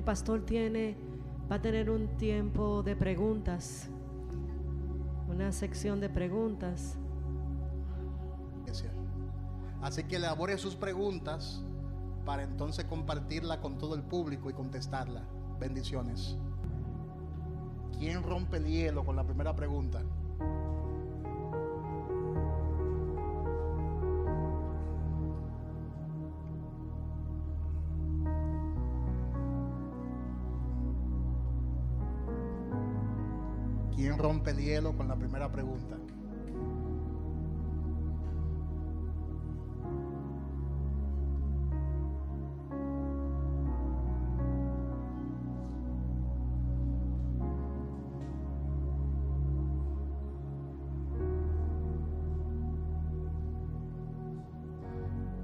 el pastor va a tener un tiempo de preguntas, una sección de preguntas. Así que elabore sus preguntas para entonces compartirla con todo el público y contestarla. Bendiciones. ¿Quién rompe el hielo con la primera pregunta? ¿Quién rompe el hielo con la primera pregunta?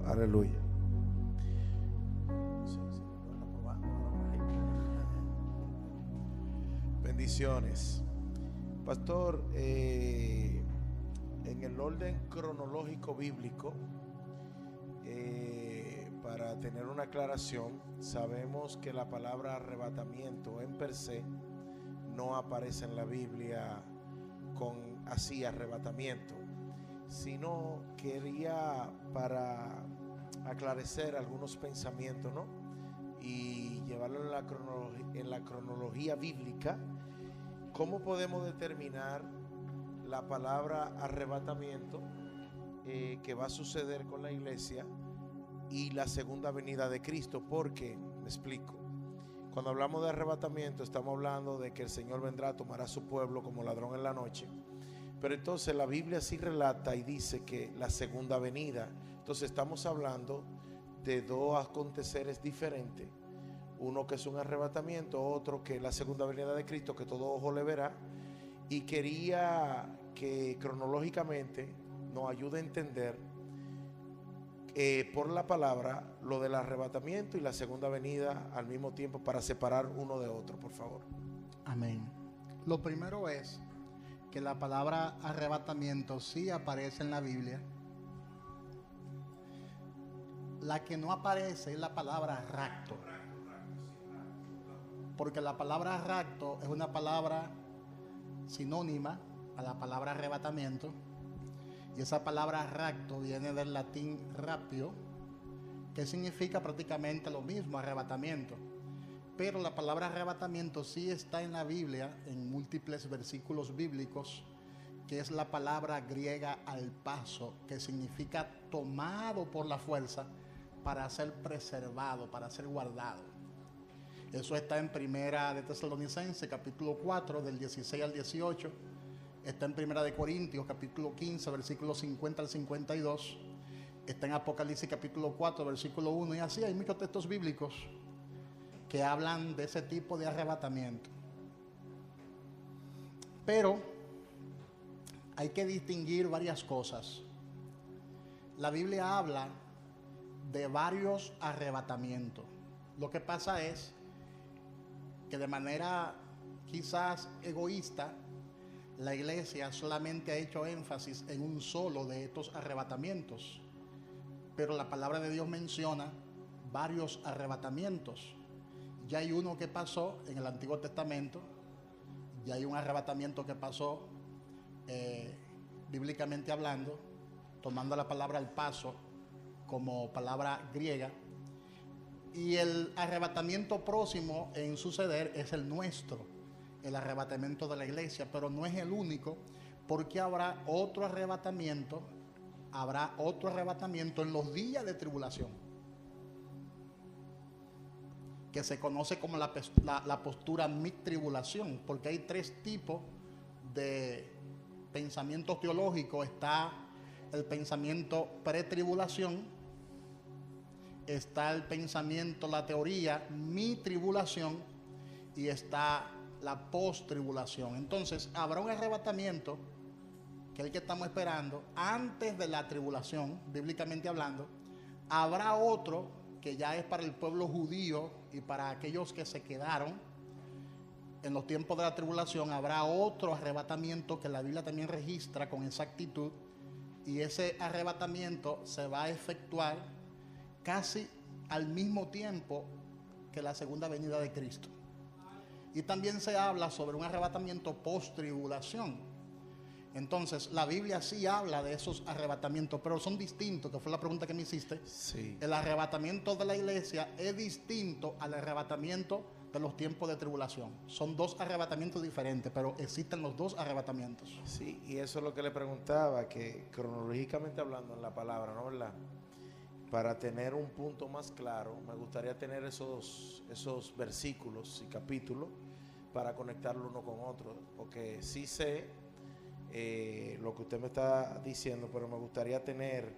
Aleluya. Bendiciones. Pastor, en el orden cronológico bíblico, para tener una aclaración, sabemos que la palabra arrebatamiento en per se no aparece en la Biblia con así arrebatamiento, sino quería para aclarecer algunos pensamientos, ¿no? Y llevarlo en la cronología bíblica. ¿Cómo podemos determinar la palabra arrebatamiento que va a suceder con la iglesia y la segunda venida de Cristo? Porque, me explico, cuando hablamos de arrebatamiento estamos hablando de que el Señor vendrá a tomar a su pueblo como ladrón en la noche. Pero entonces la Biblia sí relata y dice que la segunda venida. Entonces estamos hablando de dos aconteceres diferentes. Uno que es un arrebatamiento, otro que es la segunda venida de Cristo, que todo ojo le verá. Y quería que cronológicamente nos ayude a entender por la palabra lo del arrebatamiento y la segunda venida al mismo tiempo, para separar uno de otro, por favor. Amén. Lo primero es que la palabra arrebatamiento sí aparece en la Biblia. La que no aparece es la palabra rapto, porque la palabra rapto es una palabra sinónima a la palabra arrebatamiento, y esa palabra rapto viene del latín raptio, que significa prácticamente lo mismo, arrebatamiento. Pero la palabra arrebatamiento sí está en la Biblia, en múltiples versículos bíblicos, que es la palabra griega alpazo, que significa tomado por la fuerza para ser preservado, para ser guardado. Eso está en Primera de Tesalonicenses, capítulo 4, del 16 al 18. Está en Primera de Corintios, capítulo 15, versículos 50 al 52. Está en Apocalipsis, capítulo 4, versículo 1. Y así hay muchos textos bíblicos que hablan de ese tipo de arrebatamiento. Pero hay que distinguir varias cosas. La Biblia habla de varios arrebatamientos. Lo que pasa es que de manera quizás egoísta, la iglesia solamente ha hecho énfasis en un solo de estos arrebatamientos. Pero la palabra de Dios menciona varios arrebatamientos. Ya hay uno que pasó en el Antiguo Testamento, ya hay un arrebatamiento que pasó bíblicamente hablando, tomando la palabra al paso como palabra griega, y el arrebatamiento próximo en suceder es el nuestro, el arrebatamiento de la iglesia, pero no es el único, porque habrá otro arrebatamiento en los días de tribulación, que se conoce como la postura mid-tribulación, porque hay tres tipos de pensamientos teológicos. Está el pensamiento pre-tribulación, está el pensamiento, la teoría mi-tribulación, y está la post-tribulación. Entonces habrá un arrebatamiento, que es el que estamos esperando, antes de la tribulación, bíblicamente hablando. Habrá otro que ya es para el pueblo judío y para aquellos que se quedaron en los tiempos de la tribulación. Habrá otro arrebatamiento que la Biblia también registra con exactitud, y ese arrebatamiento se va a efectuar casi al mismo tiempo que la segunda venida de Cristo. Y también se habla sobre un arrebatamiento post-tribulación. Entonces, la Biblia sí habla de esos arrebatamientos, pero son distintos, que fue la pregunta que me hiciste. Sí. El arrebatamiento de la iglesia es distinto al arrebatamiento de los tiempos de tribulación. Son dos arrebatamientos diferentes, pero existen los dos arrebatamientos. Sí, y eso es lo que le preguntaba, que cronológicamente hablando en la palabra, ¿no verdad? Para tener un punto más claro, me gustaría tener esos versículos y capítulos para conectarlo uno con otro, porque sí sé lo que usted me está diciendo, pero me gustaría tener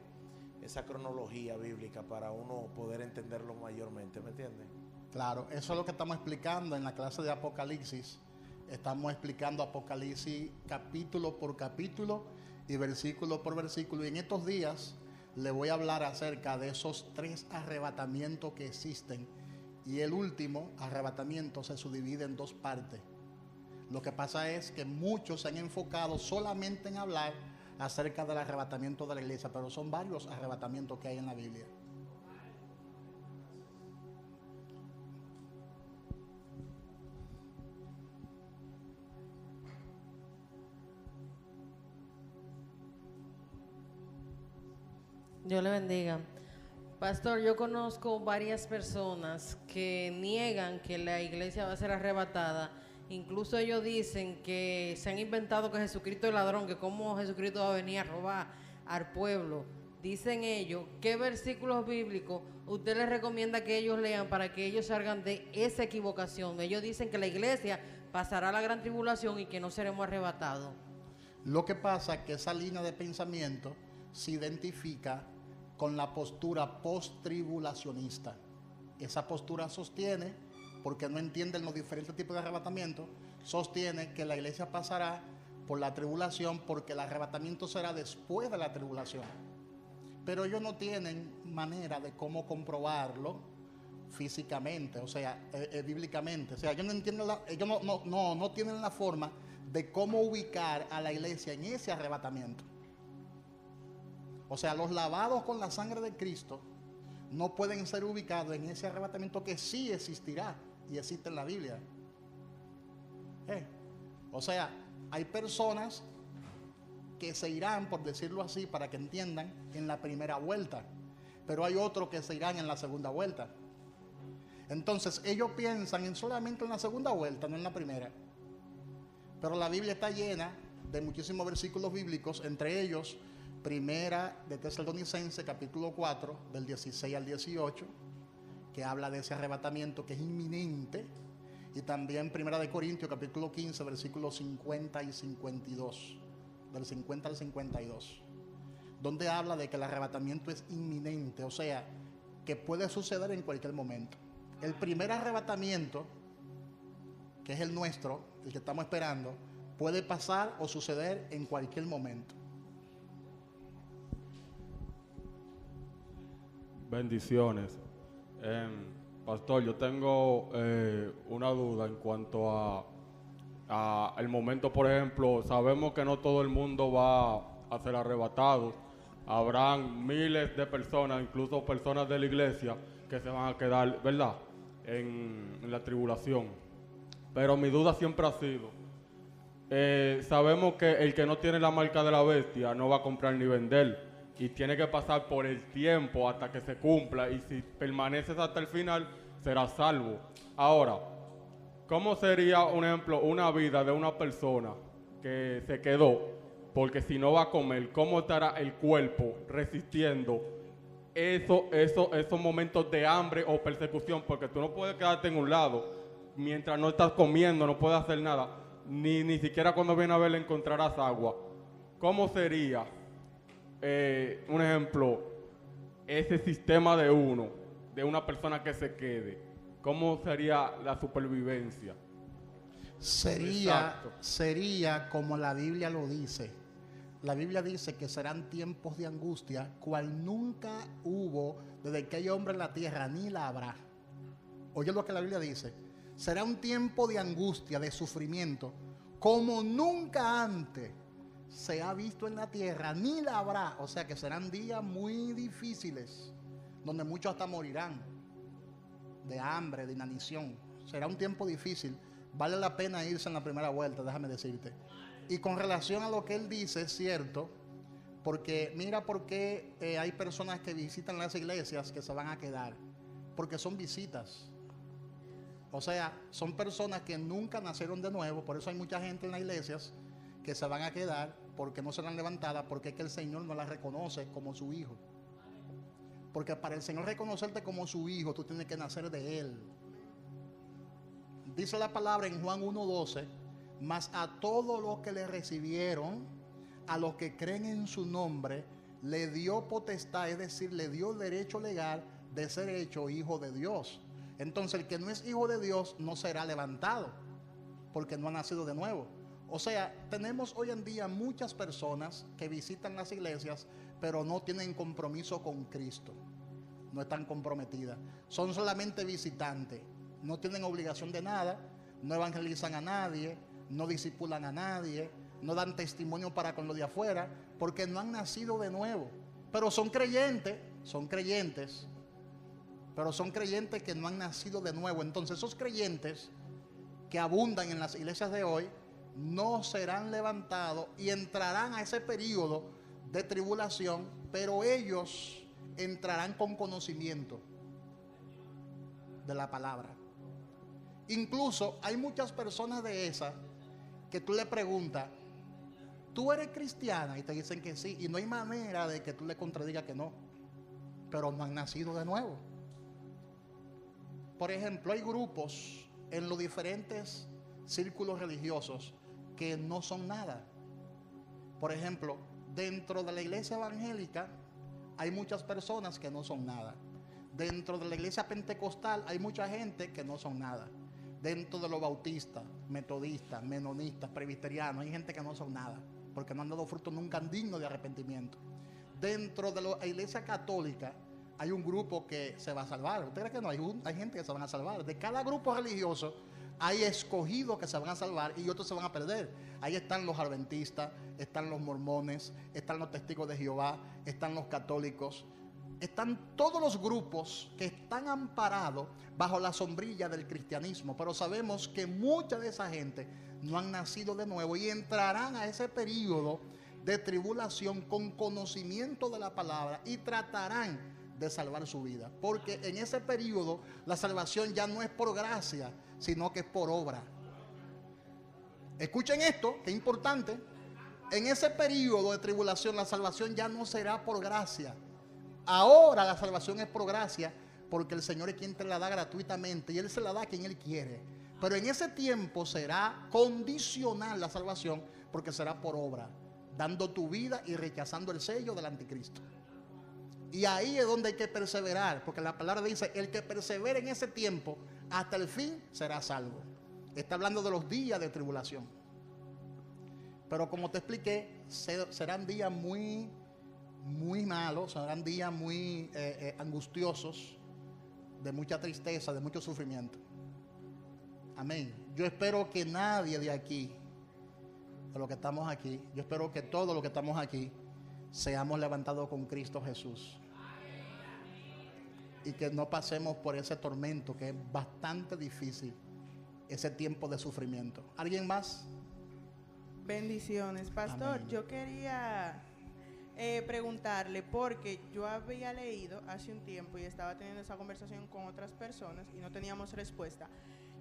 esa cronología bíblica para uno poder entenderlo mayormente, ¿me entiende? Claro, eso es lo que estamos explicando en la clase de Apocalipsis. Estamos explicando Apocalipsis capítulo por capítulo y versículo por versículo. Y en estos días le voy a hablar acerca de esos 3 arrebatamientos que existen. Y el último arrebatamiento se subdivide en 2 partes. Lo que pasa es que muchos se han enfocado solamente en hablar acerca del arrebatamiento de la iglesia, pero son varios arrebatamientos que hay en la Biblia. Dios le bendiga. Pastor, yo conozco varias personas que niegan que la iglesia va a ser arrebatada. Incluso ellos dicen que se han inventado que Jesucristo es ladrón, que cómo Jesucristo va a venir a robar al pueblo. Dicen ellos, ¿qué versículos bíblicos usted les recomienda que ellos lean para que ellos salgan de esa equivocación? Ellos dicen que la iglesia pasará la gran tribulación y que no seremos arrebatados. Lo que pasa es que esa línea de pensamiento se identifica con la postura post-tribulacionista. Esa postura sostiene, porque no entienden los diferentes tipos de arrebatamiento, sostiene que la iglesia pasará por la tribulación porque el arrebatamiento será después de la tribulación. Pero ellos no tienen manera de cómo comprobarlo físicamente, o sea, bíblicamente. O sea, ellos no entienden ellos no tienen la forma de cómo ubicar a la iglesia en ese arrebatamiento. O sea, los lavados con la sangre de Cristo no pueden ser ubicados en ese arrebatamiento que sí existirá y existe en la Biblia. O sea, hay personas que se irán, por decirlo así, para que entiendan, en la primera vuelta, pero hay otros que se irán en la segunda vuelta. Entonces, ellos piensan solamente en la segunda vuelta, no en la primera. Pero la Biblia está llena de muchísimos versículos bíblicos, entre ellos Primera de Tesalonicenses, capítulo 4, del 16 al 18, que habla de ese arrebatamiento que es inminente, y también Primera de Corintios, capítulo 15, versículos 50 y 52, del 50 al 52, donde habla de que el arrebatamiento es inminente, o sea, que puede suceder en cualquier momento. El primer arrebatamiento, que es el nuestro, el que estamos esperando, puede pasar o suceder en cualquier momento. Bendiciones. Pastor, yo tengo una duda en cuanto a el momento, por ejemplo, sabemos que no todo el mundo va a ser arrebatado. Habrán miles de personas, incluso personas de la iglesia, que se van a quedar, ¿verdad?, en la tribulación. Pero mi duda siempre ha sido, sabemos que el que no tiene la marca de la bestia no va a comprar ni vender, y tiene que pasar por el tiempo hasta que se cumpla, y si permaneces hasta el final, serás salvo. Ahora, ¿cómo sería, un ejemplo, una vida de una persona que se quedó? Porque si no va a comer, ¿cómo estará el cuerpo resistiendo esos momentos de hambre o persecución? Porque tú no puedes quedarte en un lado mientras no estás comiendo, no puedes hacer nada, ni siquiera cuando vienes a ver encontrarás agua. ¿Cómo sería, un ejemplo, ese sistema de una persona que se quede? ¿Cómo sería la supervivencia? Sería como la Biblia lo dice. La Biblia dice que serán tiempos de angustia, cual nunca hubo desde que hay hombre en la tierra, ni la habrá. Oye lo que la Biblia dice. Será un tiempo de angustia, de sufrimiento, como nunca antes se ha visto en la tierra, ni la habrá. O sea que serán días muy difíciles, donde muchos hasta morirán. de hambre, de inanición. Será un tiempo difícil. Vale la pena irse en la primera vuelta, déjame decirte. Y con relación a lo que él dice, es cierto, porque mira por qué hay personas que visitan las iglesias que se van a quedar. Porque son visitas. O sea, son personas que nunca nacieron de nuevo. Por eso hay mucha gente en las iglesias que se van a quedar porque no serán levantadas, porque es que el Señor no las reconoce como su hijo. Porque para el Señor reconocerte como su hijo, tú tienes que nacer de Él. Dice la palabra en Juan 1:12, mas a todos los que le recibieron, a los que creen en su nombre, le dio potestad, es decir, le dio derecho legal de ser hecho hijo de Dios. Entonces el que no es hijo de Dios no será levantado, porque no ha nacido de nuevo. O sea, tenemos hoy en día muchas personas que visitan las iglesias, pero no tienen compromiso con Cristo. No están comprometidas. Son solamente visitantes. No tienen obligación de nada. No evangelizan a nadie. No discipulan a nadie. No dan testimonio para con los de afuera, porque no han nacido de nuevo. Pero son creyentes. Pero son creyentes que no han nacido de nuevo. Entonces esos creyentes que abundan en las iglesias de hoy no serán levantados y entrarán a ese periodo de tribulación, pero ellos entrarán con conocimiento de la palabra. Incluso hay muchas personas de esas que tú le preguntas, ¿tú eres cristiana? Y te dicen que sí, y no hay manera de que tú le contradigas que no, pero no han nacido de nuevo. Por ejemplo, hay grupos en los diferentes círculos religiosos que no son nada. Por ejemplo, dentro de la iglesia evangélica hay muchas personas que no son nada. Dentro de la iglesia pentecostal hay mucha gente que no son nada. Dentro de los bautistas, metodistas, menonistas, presbiterianos, hay gente que no son nada, porque no han dado fruto nunca digno de arrepentimiento. Dentro de la iglesia católica hay un grupo que se va a salvar. ¿Usted cree que no? Hay gente que se van a salvar. De cada grupo religioso hay escogidos que se van a salvar y otros se van a perder. Ahí están los adventistas, están los mormones, están los testigos de Jehová, están los católicos. Están todos los grupos que están amparados bajo la sombrilla del cristianismo. Pero sabemos que mucha de esa gente no han nacido de nuevo y entrarán a ese periodo de tribulación con conocimiento de la palabra y tratarán de salvar su vida, porque en ese periodo la salvación ya no es por gracia, sino que es por obra. Escuchen esto, que es importante. En ese periodo de tribulación la salvación ya no será por gracia. Ahora la salvación es por gracia, porque el Señor es quien te la da gratuitamente y Él se la da a quien Él quiere. Pero en ese tiempo será condicional la salvación, porque será por obra, dando tu vida y rechazando el sello del anticristo. Y ahí es donde hay que perseverar, porque la palabra dice, el que persevere en ese tiempo hasta el fin será salvo. Está hablando de los días de tribulación. Pero como te expliqué, serán días muy malos, serán días muy angustiosos, de mucha tristeza, de mucho sufrimiento. Amén. Yo espero que nadie de aquí, de los que estamos aquí, yo espero que todos los que estamos aquí, seamos levantados con Cristo Jesús. Y que no pasemos por ese tormento que es bastante difícil, ese tiempo de sufrimiento. ¿Alguien más? Bendiciones, pastor. Amén. Yo quería preguntarle, porque yo había leído hace un tiempo y estaba teniendo esa conversación con otras personas y no teníamos respuesta.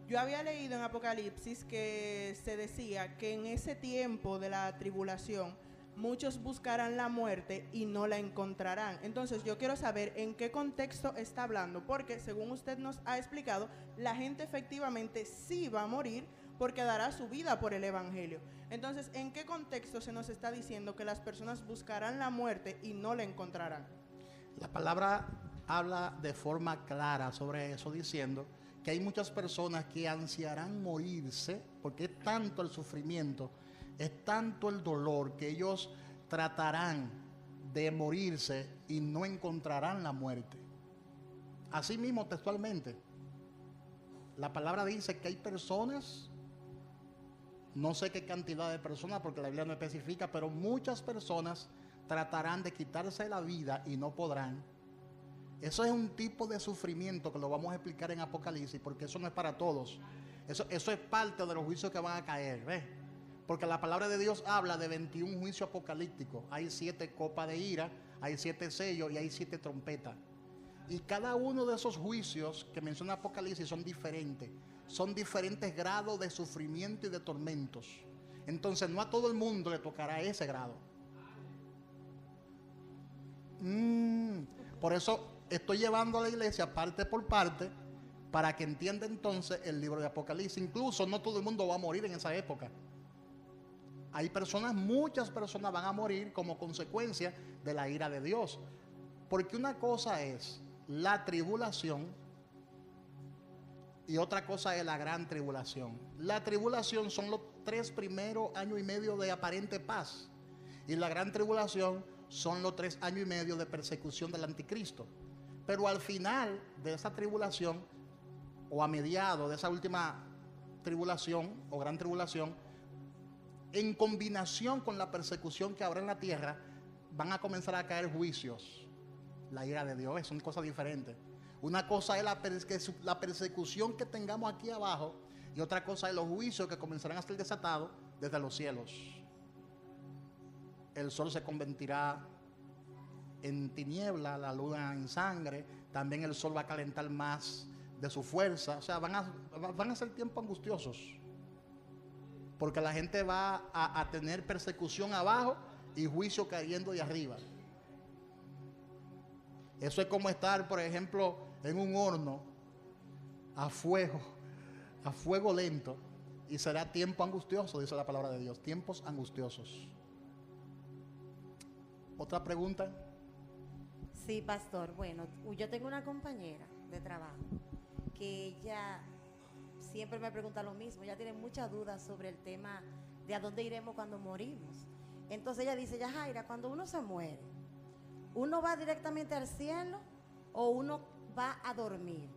Yo había leído en Apocalipsis que se decía que en ese tiempo de la tribulación muchos buscarán la muerte y no la encontrarán. Entonces yo quiero saber en qué contexto está hablando, porque según usted nos ha explicado, la gente efectivamente sí va a morir porque dará su vida por el evangelio. Entonces, ¿en qué contexto se nos está diciendo que las personas buscarán la muerte y no la encontrarán? La palabra habla de forma clara sobre eso, diciendo que hay muchas personas que ansiarán morirse, porque es tanto el sufrimiento, es tanto el dolor, que ellos tratarán de morirse y no encontrarán la muerte. Así mismo, textualmente, la palabra dice que hay personas, no sé qué cantidad de personas, porque la Biblia no especifica, pero muchas personas tratarán de quitarse la vida y no podrán, Eso es un tipo de sufrimiento que lo vamos a explicar en Apocalipsis, porque eso no es para todos. Eso es parte de los juicios que van a caer, ¿ves? Porque la palabra de Dios habla de 21 juicios apocalípticos. Hay 7 copas de ira, hay 7 sellos y hay 7 trompetas. Y cada uno de esos juicios que menciona Apocalipsis son diferentes. Son diferentes grados de sufrimiento y de tormentos. Entonces no a todo el mundo le tocará ese grado. Por eso estoy llevando a la iglesia parte por parte para que entienda entonces el libro de Apocalipsis. Incluso no todo el mundo va a morir en esa época. Hay personas, muchas personas van a morir como consecuencia de la ira de Dios. Porque una cosa es la tribulación y otra cosa es la gran tribulación. La tribulación son los 3 primeros años y medio de aparente paz. Y la gran tribulación son los 3 años y medio de persecución del anticristo. Pero al final de esa tribulación, o a mediados de esa última tribulación o gran tribulación, en combinación con la persecución que habrá en la tierra, van a comenzar a caer juicios. La ira de Dios son cosas diferentes. Una cosa es la persecución que tengamos aquí abajo, y otra cosa es los juicios que comenzarán a ser desatados desde los cielos. El sol se convertirá en tiniebla, la luna en sangre, también el sol va a calentar más de su fuerza. O sea, van a ser tiempos angustiosos, porque la gente va a tener persecución abajo y juicio cayendo de arriba. Eso es como estar, por ejemplo, en un horno a fuego lento, y será tiempo angustioso, dice la palabra de Dios, tiempos angustiosos. ¿Otra pregunta? Sí, pastor. Bueno, yo tengo una compañera de trabajo que ella siempre me pregunta lo mismo. Ella tiene muchas dudas sobre el tema de a dónde iremos cuando morimos. Entonces ella dice, Yajaira, cuando uno se muere, ¿uno va directamente al cielo o uno va a dormir?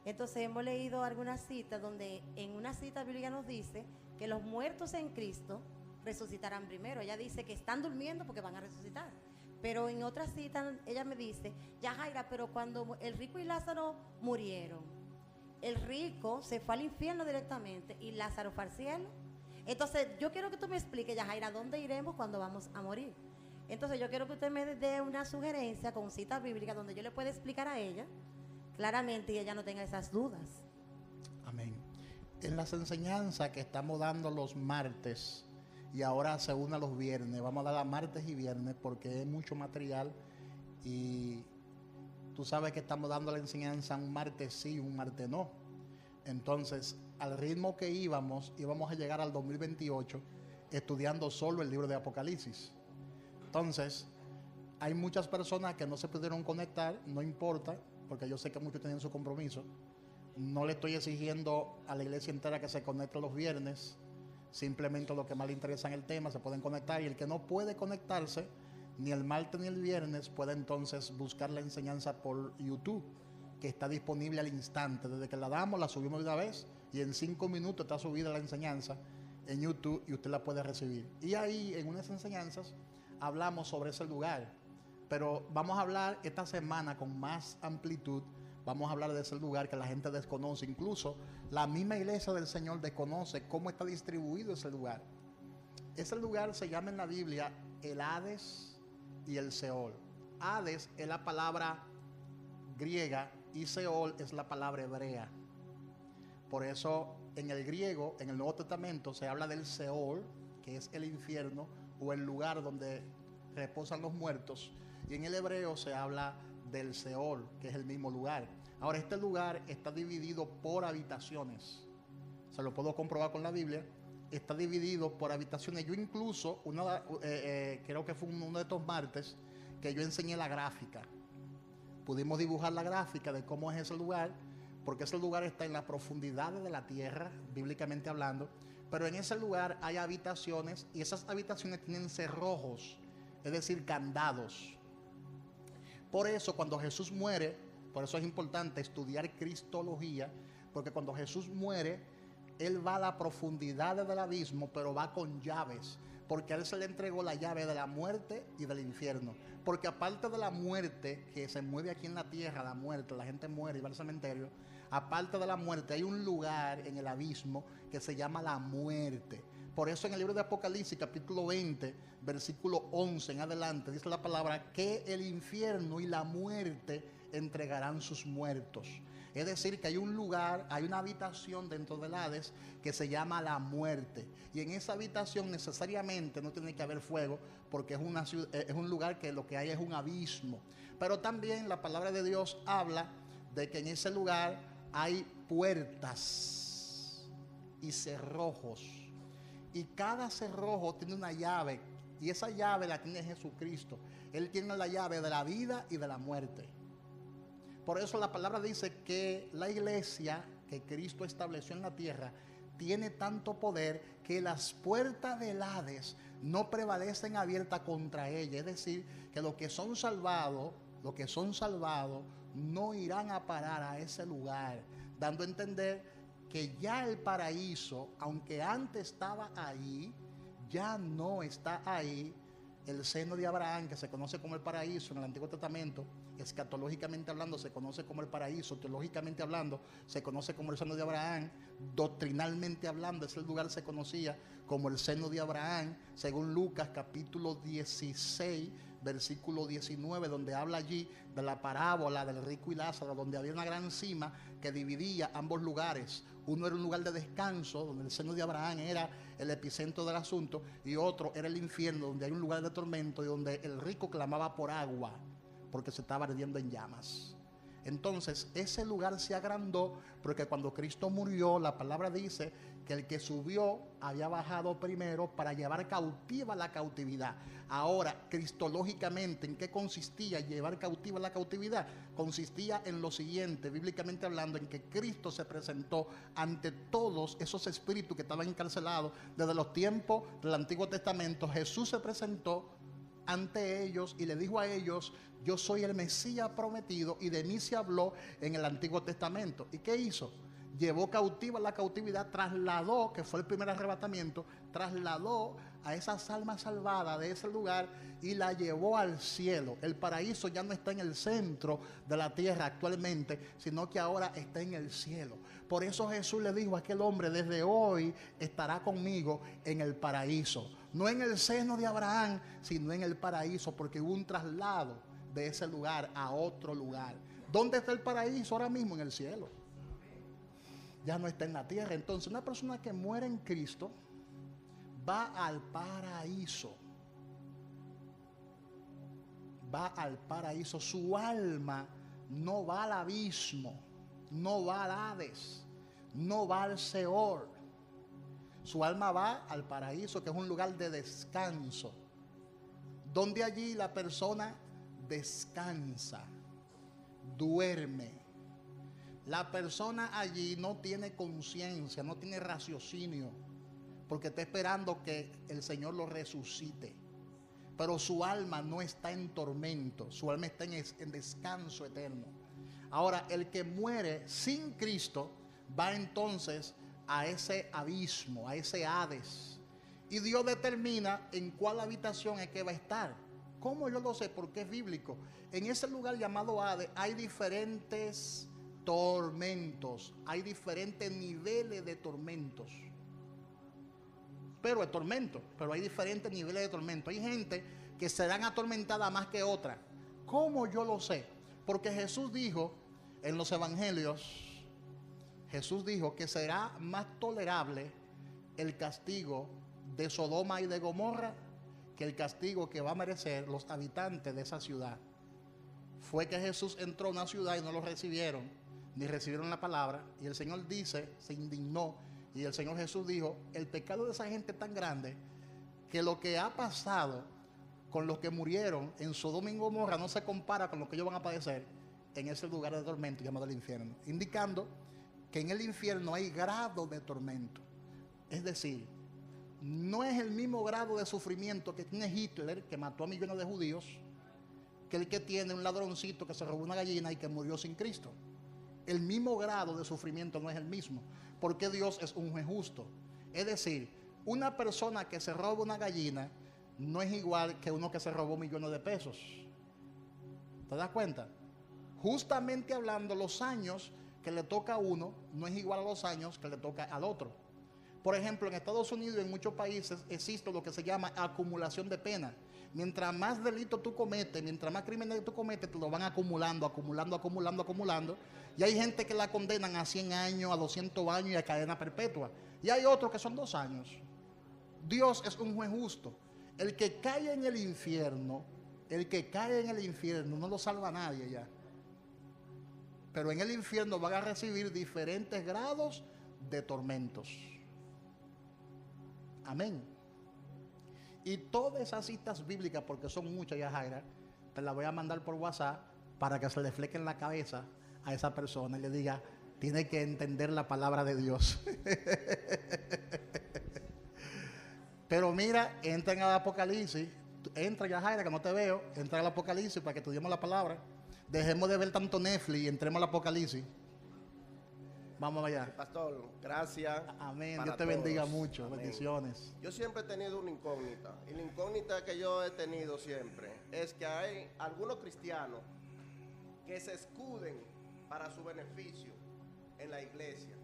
Entonces hemos leído algunas citas donde en una cita bíblica nos dice que los muertos en Cristo resucitarán primero. Ella dice que están durmiendo porque van a resucitar. Pero en otra cita ella me dice, Yajaira, pero cuando el rico y Lázaro murieron, el rico se fue al infierno directamente y Lázaro fue al cielo. Entonces yo quiero que tú me expliques, Yajaira, ¿dónde iremos cuando vamos a morir? Entonces yo quiero que usted me dé una sugerencia con cita bíblica donde yo le pueda explicar a ella claramente y ella no tenga esas dudas. Amén. En las enseñanzas que estamos dando los martes, y ahora se une a los viernes, vamos a dar a martes y viernes porque es mucho material, y tú sabes que estamos dando la enseñanza un martes sí, un martes no. Entonces, al ritmo que íbamos a llegar al 2028 estudiando solo el libro de Apocalipsis. Entonces, hay muchas personas que no se pudieron conectar, no importa, porque yo sé que muchos tienen su compromiso. No le estoy exigiendo a la iglesia entera que se conecte los viernes, simplemente los que más le interesan el tema se pueden conectar, y el que no puede conectarse ni el martes ni el viernes puede entonces buscar la enseñanza por YouTube, que está disponible al instante. Desde que la damos, la subimos de una vez y en 5 minutos está subida la enseñanza en YouTube y usted la puede recibir. Y ahí en unas enseñanzas hablamos sobre ese lugar, pero vamos a hablar esta semana con más amplitud. Vamos a hablar de ese lugar que la gente desconoce. Incluso la misma iglesia del Señor desconoce cómo está distribuido ese lugar. Ese lugar se llama en la Biblia el Hades y el Seol. Hades es la palabra griega y Seol es la palabra hebrea. Por eso en el griego, en el Nuevo Testamento, se habla del Seol, que es el infierno o el lugar donde reposan los muertos, y en el hebreo se habla del Seol, que es el mismo lugar. Ahora, este lugar está dividido por habitaciones. Se lo puedo comprobar con la Biblia. Está dividido por habitaciones. Yo incluso, creo que fue uno de estos martes, que yo enseñé la gráfica. Pudimos dibujar la gráfica de cómo es ese lugar, porque ese lugar está en las profundidades de la tierra, bíblicamente hablando. Pero en ese lugar hay habitaciones, y esas habitaciones tienen cerrojos, es decir, candados. Por eso cuando Jesús muere, por eso es importante estudiar cristología, porque cuando Jesús muere, Él va a la profundidad del abismo, pero va con llaves, porque a Él se le entregó la llave de la muerte y del infierno. Porque aparte de la muerte, que se mueve aquí en la tierra, la muerte, la gente muere y va al cementerio, aparte de la muerte hay un lugar en el abismo que se llama la muerte. Por eso en el libro de Apocalipsis, capítulo 20, versículo 11 en adelante, dice la palabra que el infierno y la muerte entregarán sus muertos. Es decir, que hay un lugar, hay una habitación dentro del Hades que se llama la muerte. Y en esa habitación necesariamente no tiene que haber fuego, porque es un lugar que lo que hay es un abismo. Pero también la palabra de Dios habla de que en ese lugar hay puertas y cerrojos. Y cada cerrojo tiene una llave. Y esa llave la tiene Jesucristo. Él tiene la llave de la vida y de la muerte. Por eso la palabra dice que la iglesia que Cristo estableció en la tierra tiene tanto poder que las puertas del Hades no prevalecen abiertas contra ella. Es decir, que los que son salvados no irán a parar a ese lugar, dando a entender que ya el paraíso, aunque antes estaba ahí, ya no está ahí. El seno de Abraham, que se conoce como el paraíso en el Antiguo Testamento, escatológicamente hablando se conoce como el paraíso, teológicamente hablando se conoce como el seno de Abraham, doctrinalmente hablando ese lugar se conocía como el seno de Abraham, según Lucas capítulo 16, versículo 19, donde habla allí de la parábola del rico y Lázaro, donde había una gran cima que dividía ambos lugares. Uno era un lugar de descanso, donde el seno de Abraham era el epicentro del asunto, y otro era el infierno, donde hay un lugar de tormento y donde el rico clamaba por agua, porque se estaba ardiendo en llamas. Entonces ese lugar se agrandó, porque cuando Cristo murió, la palabra dice que el que subió había bajado primero para llevar cautiva la cautividad. Ahora, cristológicamente, ¿en qué consistía llevar cautiva la cautividad? Consistía en lo siguiente, bíblicamente hablando, en que Cristo se presentó ante todos esos espíritus que estaban encarcelados desde los tiempos del Antiguo Testamento. Jesús se presentó ante ellos y le dijo a ellos: yo soy el Mesías prometido, y de mí se habló en el Antiguo Testamento. ¿Y qué hizo? Llevó cautiva la cautividad, trasladó, que fue el primer arrebatamiento, trasladó a esas almas salvadas de ese lugar y la llevó al cielo. El paraíso ya no está en el centro de la tierra actualmente, sino que ahora está en el cielo. Por eso Jesús le dijo a aquel hombre: desde hoy estará conmigo en el paraíso. No en el seno de Abraham, sino en el paraíso, porque hubo un traslado de ese lugar a otro lugar. ¿Dónde está el paraíso? Ahora mismo en el cielo. Ya no está en la tierra. Entonces una persona que muere en Cristo va al paraíso. Va al paraíso. Su alma no va al abismo, no va al Hades, no va al Seol. Su alma va al paraíso, que es un lugar de descanso, donde allí la persona descansa, duerme. La persona allí no tiene conciencia, no tiene raciocinio, porque está esperando que el Señor lo resucite. Pero su alma no está en tormento, su alma está en descanso eterno. Ahora, el que muere sin Cristo va entonces a ese abismo, a ese Hades. Y Dios determina en cuál habitación es que va a estar. ¿Cómo yo lo sé? Porque es bíblico. En ese lugar llamado Hades hay diferentes tormentos, hay diferentes niveles de tormentos. Pero es tormento, pero hay diferentes niveles de tormento. Hay gente que serán atormentadas más que otra. ¿Cómo yo lo sé? Porque Jesús dijo en los evangelios, Jesús dijo que será más tolerable el castigo de Sodoma y de Gomorra que el castigo que va a merecer los habitantes de esa ciudad. Fue que Jesús entró a una ciudad y no lo recibieron, ni recibieron la palabra, y el Señor dice, se indignó, y el Señor Jesús dijo: el pecado de esa gente es tan grande que lo que ha pasado con los que murieron en Sodoma y Gomorra no se compara con lo que ellos van a padecer en ese lugar de tormento llamado el infierno, indicando que en el infierno hay grados de tormento. Es decir, no es el mismo grado de sufrimiento que tiene Hitler, que mató a millones de judíos, que el que tiene un ladroncito que se robó una gallina y que murió sin Cristo. el mismo grado de sufrimiento no es el mismo, porque Dios es un juez justo. Es decir, una persona que se roba una gallina no es igual que uno que se robó millones de pesos. ¿Te das cuenta? Justamente hablando, los años que le toca a uno no es igual a los años que le toca al otro. Por ejemplo, en Estados Unidos y en muchos países existe lo que se llama acumulación de pena. Mientras más delitos tú cometes, mientras más crímenes tú cometes, te lo van acumulando. Y hay gente que la condenan a 100 años, a 200 años y a cadena perpetua. Y hay otros que son 2 años. Dios es un juez justo. El que cae en el infierno no lo salva a nadie ya. Pero en el infierno van a recibir diferentes grados de tormentos. Amén. Y todas esas citas bíblicas, porque son muchas ya, Jaira, te las voy a mandar por WhatsApp para que se le fleque en la cabeza a esa persona y le diga, tiene que entender la palabra de Dios. Pero mira, entra en el Apocalipsis. Entra ya, Jaira, que no te veo. Entra al Apocalipsis para que estudiemos la palabra. Dejemos de ver tanto Netflix y entremos al Apocalipsis. Vamos allá. Pastor, gracias. Amén. Dios te bendiga mucho. Amén. Bendiciones. Yo siempre he tenido una incógnita. Y la incógnita que yo he tenido siempre es que hay algunos cristianos que se escuden para su beneficio en la iglesia.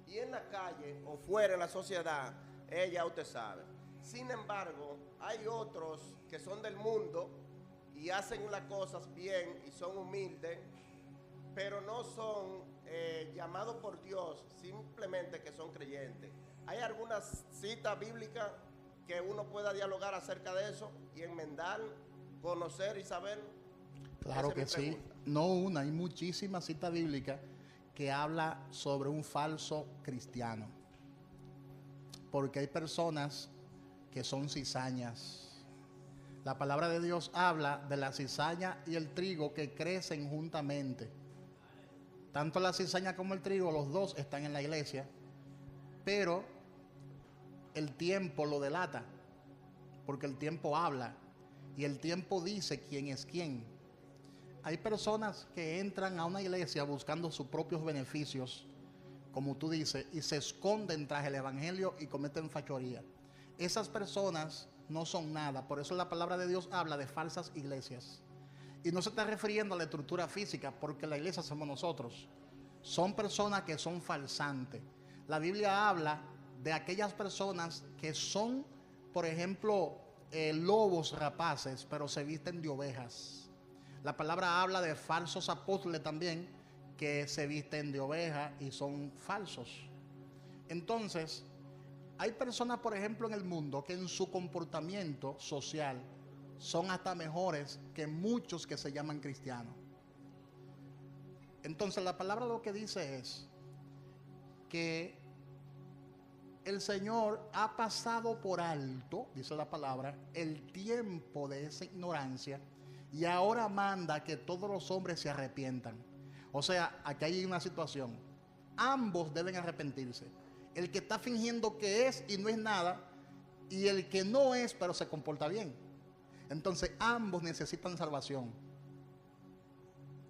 Y en la calle o fuera de la sociedad, ella usted sabe. Sin embargo, hay otros que son del mundo y hacen las cosas bien y son humildes, pero no son llamados por Dios, simplemente que son creyentes. ¿Hay algunas citas bíblicas que uno pueda dialogar acerca de eso y enmendar, conocer y saber? Claro que sí. No una, hay muchísimas citas bíblicas que habla sobre un falso cristiano. Porque hay personas que son cizañas. La palabra de Dios habla de la cizaña y el trigo que crecen juntamente. Tanto la cizaña como el trigo, los dos están en la iglesia, pero el tiempo lo delata, porque el tiempo habla y el tiempo dice quién es quién. Hay personas que entran a una iglesia buscando sus propios beneficios, como tú dices, y se esconden tras el evangelio y cometen fechoría. Esas personas no son nada. Por eso la palabra de Dios habla de falsas iglesias. Y no se está refiriendo a la estructura física, porque la iglesia somos nosotros. Son personas que son falsantes. La Biblia habla de aquellas personas que son, por ejemplo, lobos rapaces, pero se visten de ovejas. La palabra habla de falsos apóstoles también, que se visten de ovejas y son falsos. Entonces, hay personas, por ejemplo, en el mundo que en su comportamiento social son hasta mejores que muchos que se llaman cristianos. Entonces, la palabra lo que dice es que el Señor ha pasado por alto, dice la palabra, el tiempo de esa ignorancia y ahora manda que todos los hombres se arrepientan. O sea, aquí hay una situación. Ambos deben arrepentirse. El que está fingiendo que es y no es nada, y el que no es pero se comporta bien. Entonces ambos necesitan salvación.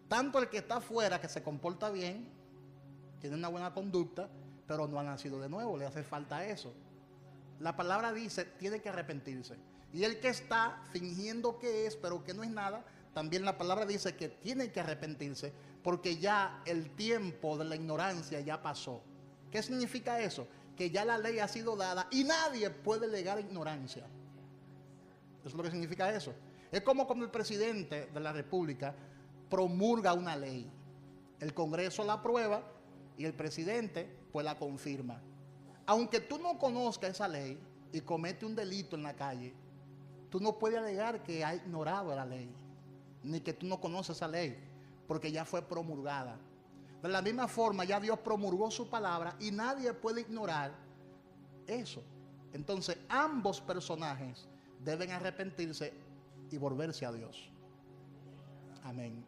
Tanto el que está afuera, que se comporta bien, tiene una buena conducta, pero no ha nacido de nuevo, le hace falta eso. La palabra dice, tiene que arrepentirse. Y el que está fingiendo que es pero que no es nada, también la palabra dice que tiene que arrepentirse, porque ya el tiempo de la ignorancia ya pasó. ¿Qué significa eso? Que ya la ley ha sido dada y nadie puede alegar ignorancia. Eso es lo que significa eso. Es como cuando el presidente de la República promulga una ley. El Congreso la aprueba y el presidente pues la confirma. Aunque tú no conozcas esa ley y comete un delito en la calle, tú no puedes alegar que has ignorado la ley, ni que tú no conoces esa ley, porque ya fue promulgada. De la misma forma, ya Dios promulgó su palabra y nadie puede ignorar eso. Entonces, ambos personajes deben arrepentirse y volverse a Dios. Amén.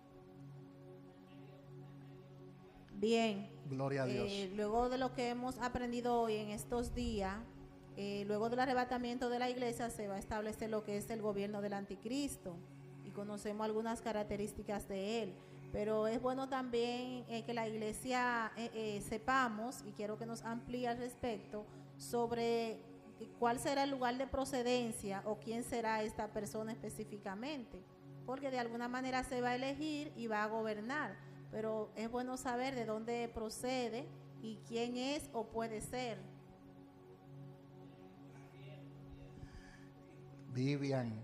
Bien. Gloria a Dios. Luego de lo que hemos aprendido hoy en estos días, luego del arrebatamiento de la iglesia se va a establecer lo que es el gobierno del anticristo y conocemos algunas características de él. Pero es bueno también que la iglesia sepamos, y quiero que nos amplíe al respecto, sobre cuál será el lugar de procedencia o quién será esta persona específicamente, porque de alguna manera se va a elegir y va a gobernar, pero es bueno saber de dónde procede y quién es o puede ser. Vivian,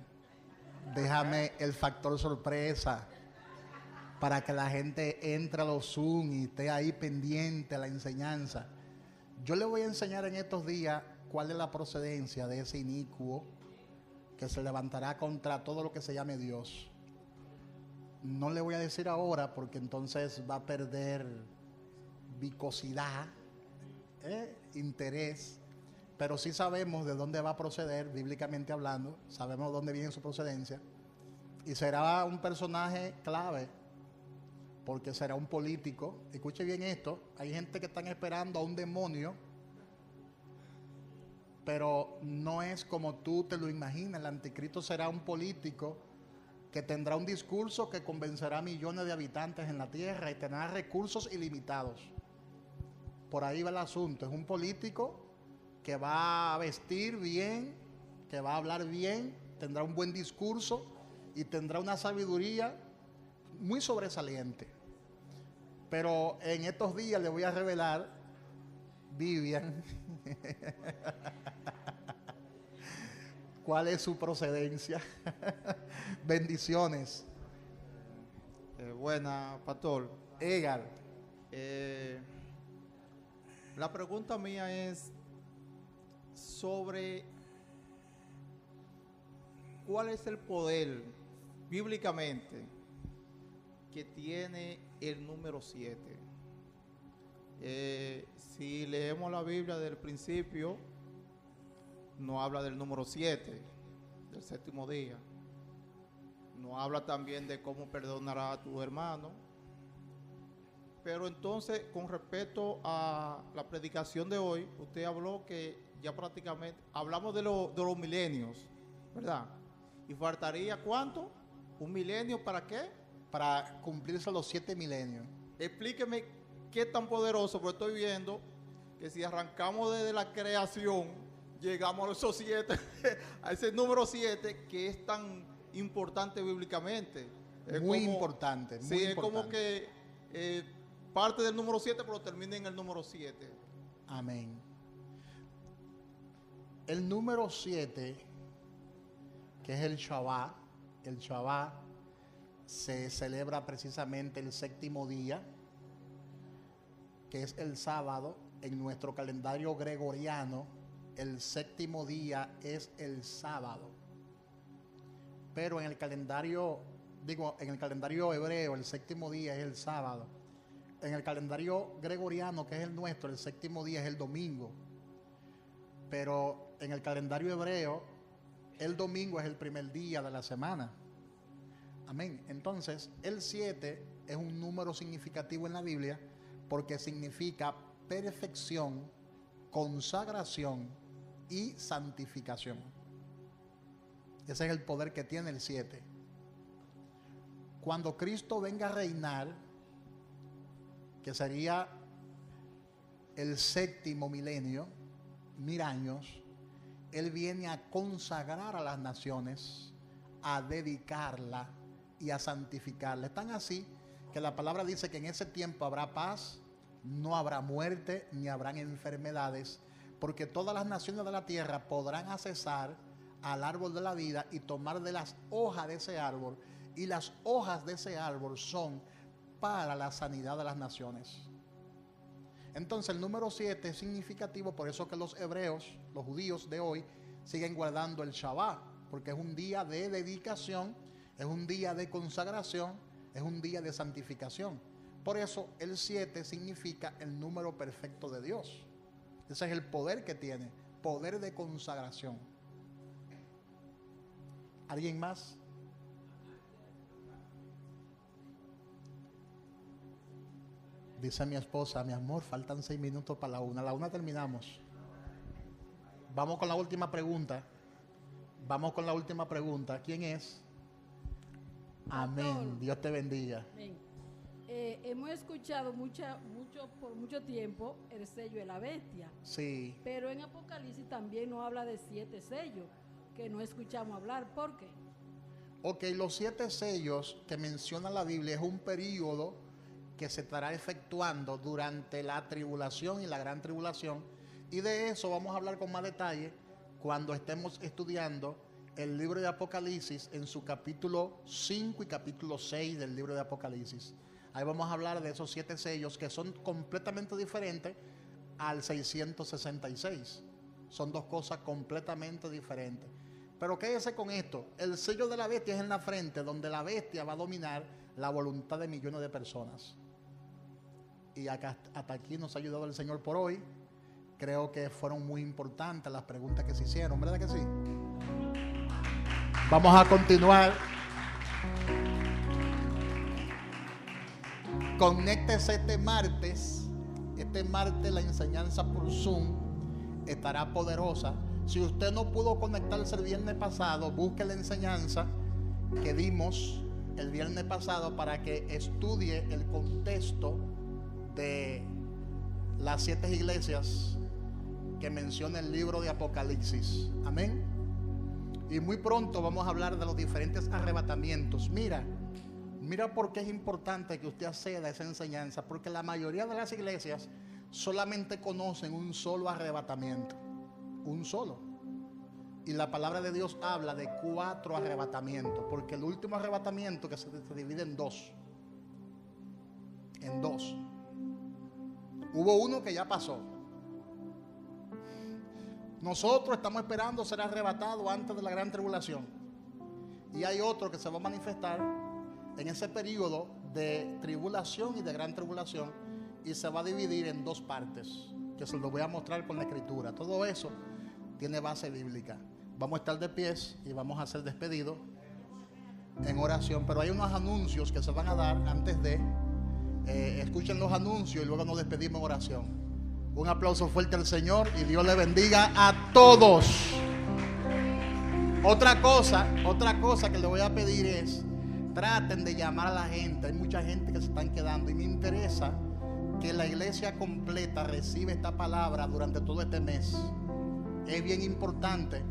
déjame el factor sorpresa para que la gente entre a los Zoom y esté ahí pendiente a la enseñanza. Yo le voy a enseñar en estos días cuál es la procedencia de ese inicuo que se levantará contra todo lo que se llame Dios. No le voy a decir ahora porque entonces va a perder vicosidad, interés, pero sí sabemos de dónde va a proceder, bíblicamente hablando, sabemos dónde viene su procedencia, y será un personaje clave, porque será un político. Escuche bien esto, hay gente que están esperando a un demonio, pero no es como tú te lo imaginas. El anticristo será un político que tendrá un discurso que convencerá a millones de habitantes en la tierra y tendrá recursos ilimitados. Por ahí va el asunto. Es un político que va a vestir bien, que va a hablar bien, tendrá un buen discurso y tendrá una sabiduría muy sobresaliente. Pero en estos días le voy a revelar, Vivian, cuál es su procedencia. Bendiciones. Buena, pastor. Edgar. La pregunta mía es sobre cuál es el poder bíblicamente que tiene el número 7. Si leemos la Biblia del principio, no habla del número 7, del séptimo día. No habla también de cómo perdonará a tu hermano. Pero entonces, con respecto a la predicación de hoy, usted habló que ya prácticamente hablamos de los milenios, ¿verdad? ¿Y faltaría cuánto? ¿Un milenio para qué? Para cumplirse los 7 milenios. Explíqueme qué tan poderoso, porque estoy viendo que si arrancamos desde la creación, llegamos a esos 7, a ese número 7 que es tan importante bíblicamente. Es muy como, importante. Sí, es como que parte del número 7, pero termina en el número 7. Amén. El número 7, que es el Shabbat, se celebra precisamente el séptimo día, que es el sábado. En nuestro calendario gregoriano, el séptimo día es el sábado. Pero en el calendario hebreo, el séptimo día es el sábado. En el calendario gregoriano, que es el nuestro, el séptimo día es el domingo. Pero en el calendario hebreo, el domingo es el primer día de la semana. Amén. Entonces, el 7 es un número significativo en la Biblia porque significa perfección, consagración y santificación. Ese es el poder que tiene el 7. Cuando Cristo venga a reinar, que sería el séptimo milenio, 1000 años, Él viene a consagrar a las naciones, a dedicarla y a santificarla. Es tan así que la palabra dice que en ese tiempo habrá paz, no habrá muerte, ni habrán enfermedades, porque todas las naciones de la tierra podrán accesar al árbol de la vida y tomar de las hojas de ese árbol, y las hojas de ese árbol son para la sanidad de las naciones. Entonces el número 7 es significativo, por eso que los hebreos, los judíos de hoy, siguen guardando el Shabbat, porque es un día de dedicación, es un día de consagración, es un día de santificación. Por eso el 7 significa el número perfecto de Dios. Ese es el poder que tiene, poder de consagración. ¿Alguien más? Dice mi esposa, mi amor, faltan 6 minutos para la 1. A la 1 terminamos. Vamos con la última pregunta. ¿Quién es? Amén. Dios te bendiga. Amén. hemos escuchado por mucho tiempo el sello de la bestia. Sí. Pero en Apocalipsis también nos habla de 7 sellos, que no escuchamos hablar. ¿Por qué? Ok, los 7 sellos que menciona la Biblia es un periodo que se estará efectuando durante la tribulación y la gran tribulación. Y de eso vamos a hablar con más detalle cuando estemos estudiando el libro de Apocalipsis en su capítulo 5 y capítulo 6 del libro de Apocalipsis. Ahí vamos a hablar de esos 7 sellos que son completamente diferentes al 666. Son 2 cosas completamente diferentes. Pero quédese con esto. El sello de la bestia es en la frente, donde la bestia va a dominar la voluntad de millones de personas. Y hasta aquí nos ha ayudado el Señor por hoy. Creo que fueron muy importantes las preguntas que se hicieron, ¿verdad que sí? Vamos a continuar. Conéctese este martes. Este martes la enseñanza por Zoom estará poderosa. Si usted no pudo conectarse el viernes pasado, busque la enseñanza que dimos el viernes pasado para que estudie el contexto de las 7 iglesias que menciona el libro de Apocalipsis. Amén. Y muy pronto vamos a hablar de los diferentes arrebatamientos. Mira por qué es importante que usted acceda a esa enseñanza, porque la mayoría de las iglesias solamente conocen un solo arrebatamiento, un solo. Y la palabra de Dios habla de 4 arrebatamientos, porque el último arrebatamiento que se divide en 2. En 2. Hubo uno que ya pasó. Nosotros estamos esperando ser arrebatados antes de la gran tribulación. Y hay otro que se va a manifestar en ese periodo de tribulación y de gran tribulación, y se va a dividir en 2 partes, que se lo voy a mostrar con la escritura. Todo eso tiene base bíblica. Vamos a estar de pies y vamos a ser despedidos en oración. Pero hay unos anuncios que se van a dar antes de... escuchen los anuncios y luego nos despedimos en oración. Un aplauso fuerte al Señor y Dios le bendiga a todos. Otra cosa que le voy a pedir es: traten de llamar a la gente. Hay mucha gente que se están quedando y me interesa que la iglesia completa reciba esta palabra durante todo este mes. Es bien importante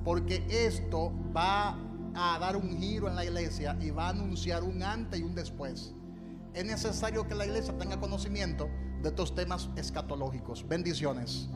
porque esto va a dar un giro en la iglesia y va a anunciar un antes y un después. Es necesario que la iglesia tenga conocimiento de estos temas escatológicos. Bendiciones.